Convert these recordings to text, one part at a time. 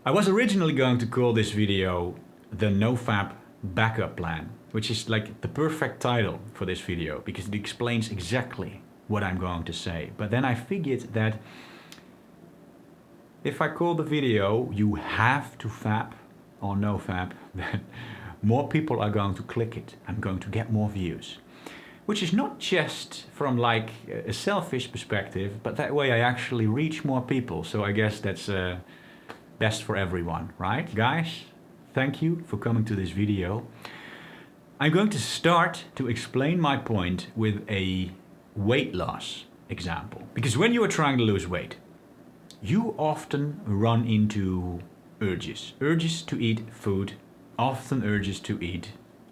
I was originally going to call this video the NOFAP backup plan, which is like the perfect title for this video because it explains exactly what I'm going to say. But then I figured that if I call the video "You have to FAP" or NOFAP, then more people are going to click it. I'm going to get more views. Which is not just from like a selfish perspective, but that way I actually reach more people. So I guess that's best for everyone, right? Guys, thank you for coming to this video. I'm going to start to explain my point with a weight loss example. Because when you are trying to lose weight, you often run into urges to eat food, often urges to eat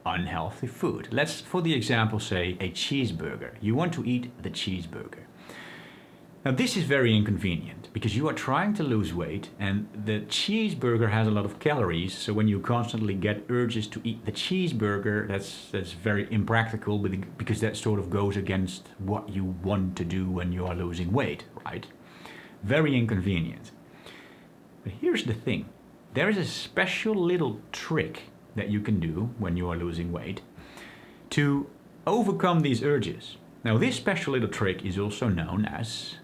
unhealthy food. Let's, for the example, say a cheeseburger. You want to eat the cheeseburger. Now this is very inconvenient because you are trying to lose weight and the cheeseburger has a lot of calories, so when you constantly get urges to eat the cheeseburger, that's very impractical because that sort of goes against what you want to do when you are losing weight, right? Very inconvenient. But here's the thing. There is a special little trick that you can do when you are losing weight to overcome these urges. Now this special little trick is also known as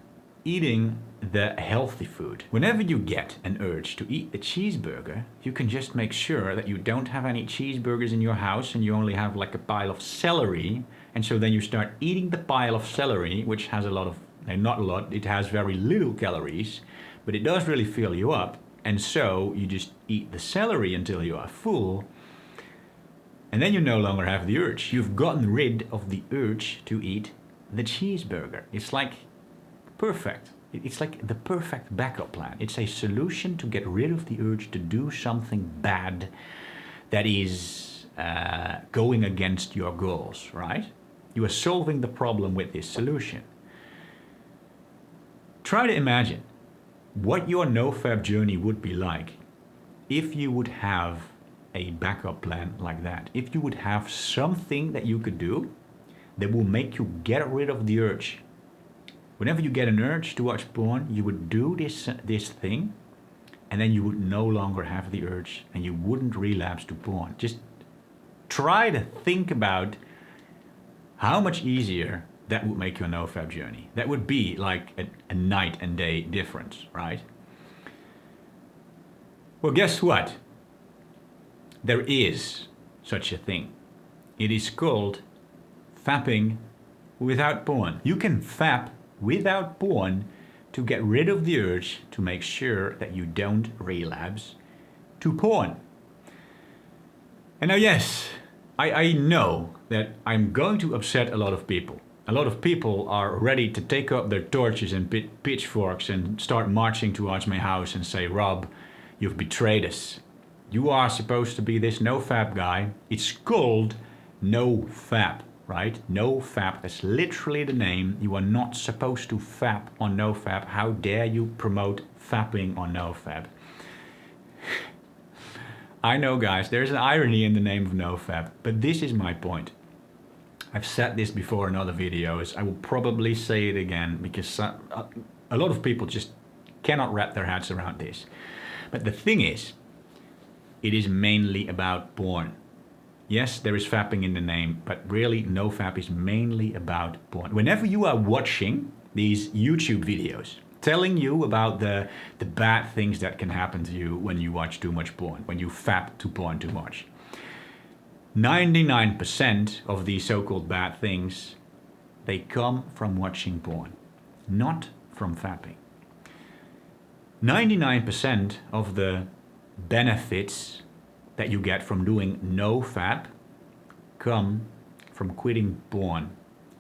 eating the healthy food. Whenever you get an urge to eat the cheeseburger, you can just make sure that you don't have any cheeseburgers in your house and you only have like a pile of celery, and so then you start eating the pile of celery, which has a lot of, not a lot, it has very little calories, but it does really fill you up, and so you just eat the celery until you are full, and then you no longer have the urge. You've gotten rid of the urge to eat the cheeseburger. It's like perfect. It's like the perfect backup plan. It's a solution to get rid of the urge to do something bad that is going against your goals, right? You are solving the problem with this solution. Try to imagine what your NoFap journey would be like if you would have a backup plan like that. If you would have something that you could do that will make you get rid of the urge. Whenever you get an urge to watch porn, you would do this thing, and then you would no longer have the urge and you wouldn't relapse to porn. Just try to think about how much easier that would make your NoFap journey. That would be like a night and day difference, right? Well, guess what? There is such a thing. It is called fapping without porn. You can fap without porn to get rid of the urge to make sure that you don't relapse to porn. And now yes, I know that I'm going to upset a lot of people. A lot of people are ready to take up their torches and pitchforks and start marching towards my house and say, "Rob, you've betrayed us. You are supposed to be this NoFap guy." It's called NoFap. Right? NoFap, that's literally the name. You are not supposed to fap on NoFap. How dare you promote fapping on NoFap? I know, guys, there's an irony in the name of NoFap, but this is my point. I've said this before in other videos. I will probably say it again because a lot of people just cannot wrap their heads around this. But the thing is, it is mainly about porn. Yes, there is fapping in the name, but really NoFap is mainly about porn. Whenever you are watching these YouTube videos telling you about the bad things that can happen to you when you watch too much porn, when you fap to porn too much, 99% of these so-called bad things, they come from watching porn, not from fapping. 99% of the benefits that you get from doing NoFap come from quitting porn,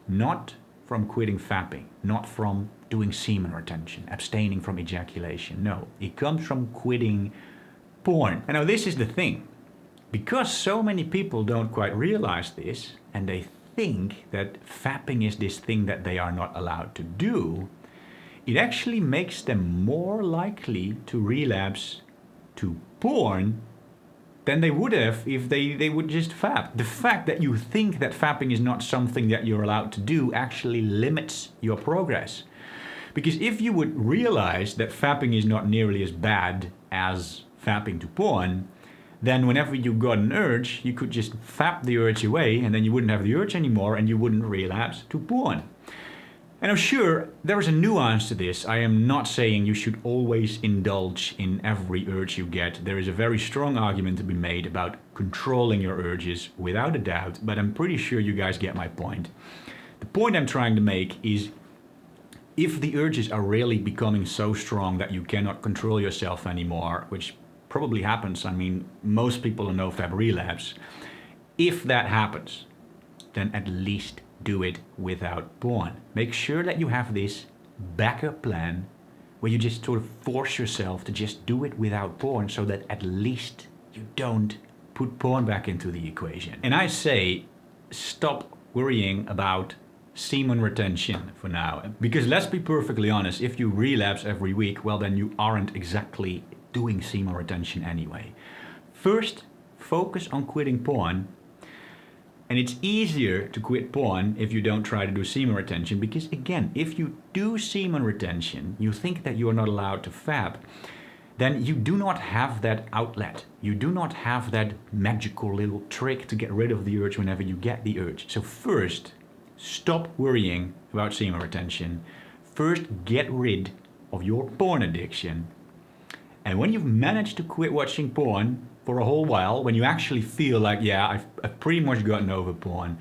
not from quitting fapping, not from doing semen retention, abstaining from ejaculation. No, it comes from quitting porn. And now this is the thing. Because so many people don't quite realize this, and they think that fapping is this thing that they are not allowed to do, it actually makes them more likely to relapse to porn than they would have if they would just fap. The fact that you think that fapping is not something that you're allowed to do actually limits your progress. Because if you would realize that fapping is not nearly as bad as fapping to porn, then whenever you got an urge, you could just fap the urge away, and then you wouldn't have the urge anymore, and you wouldn't relapse to porn. And I'm sure there is a nuance to this. I am not saying you should always indulge in every urge you get. There is a very strong argument to be made about controlling your urges, without a doubt, but I'm pretty sure you guys get my point. The point I'm trying to make is, if the urges are really becoming so strong that you cannot control yourself anymore, which probably happens, I mean, most people in NoFap relapse. If that happens, then at least do it without porn. Make sure that you have this backup plan where you just sort of force yourself to just do it without porn, so that at least you don't put porn back into the equation. And I say, stop worrying about semen retention for now. Because let's be perfectly honest, if you relapse every week, well, then you aren't exactly doing semen retention anyway. First, focus on quitting porn. And it's easier to quit porn if you don't try to do semen retention, because again, if you do semen retention, you think that you are not allowed to fap, then you do not have that outlet. You do not have that magical little trick to get rid of the urge whenever you get the urge. So first, stop worrying about semen retention. First, get rid of your porn addiction. And when you've managed to quit watching porn for a whole while, when you actually feel like, yeah, I've pretty much gotten over porn,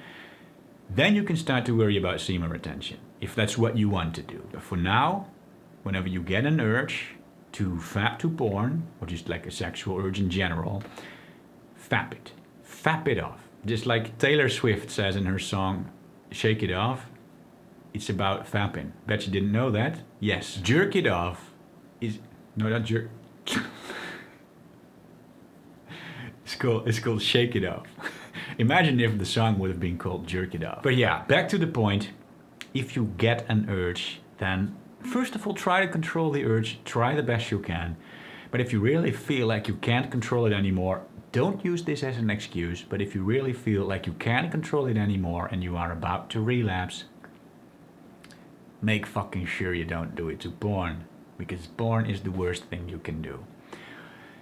then you can start to worry about semen retention, if that's what you want to do. But for now, whenever you get an urge to fap to porn, or just like a sexual urge in general, fap it. Fap it off. Just like Taylor Swift says in her song, Shake It Off, it's about fapping. Bet you didn't know that? Yes. Jerk it off is, no, not jerk. It's called Shake It Off. Imagine if the song would have been called Jerk It Off. But yeah, back to the point. If you get an urge, then first of all, try to control the urge. Try the best you can. But if you really feel like you can't control it anymore, don't use this as an excuse. But if you really feel like you can't control it anymore and you are about to relapse, make fucking sure you don't do it to porn. Because porn is the worst thing you can do.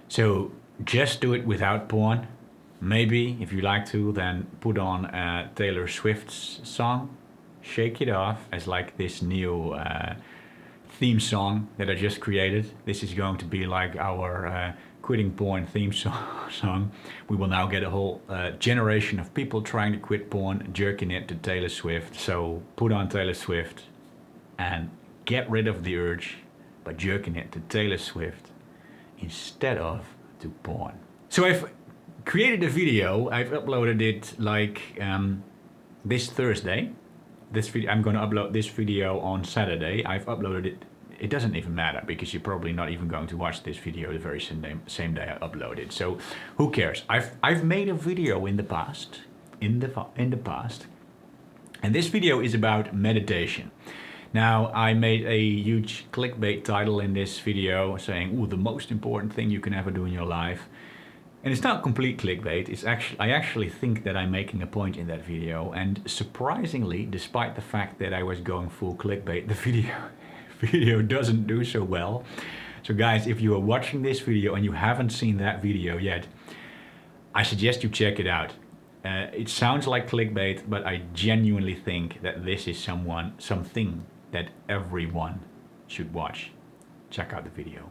So just do it without porn. Maybe, if you like to, then put on Taylor Swift's song, Shake It Off, as like this new theme song that I just created. This is going to be like our quitting porn theme song. We will now get a whole generation of people trying to quit porn, jerking it to Taylor Swift. So put on Taylor Swift and get rid of the urge by jerking it to Taylor Swift instead of to porn. So I've created a video. I've uploaded it like this Thursday. I'm going to upload this video on Saturday. I've uploaded it. It doesn't even matter because you're probably not even going to watch this video the very same day I upload it. So who cares? I've made a video in the past, and this video is about meditation. Now, I made a huge clickbait title in this video saying, ooh, the most important thing you can ever do in your life. And it's not complete clickbait. I actually think that I'm making a point in that video. And surprisingly, despite the fact that I was going full clickbait, the video doesn't do so well. So guys, if you are watching this video and you haven't seen that video yet, I suggest you check it out. It sounds like clickbait, but I genuinely think that this is something that everyone should watch. Check out the video.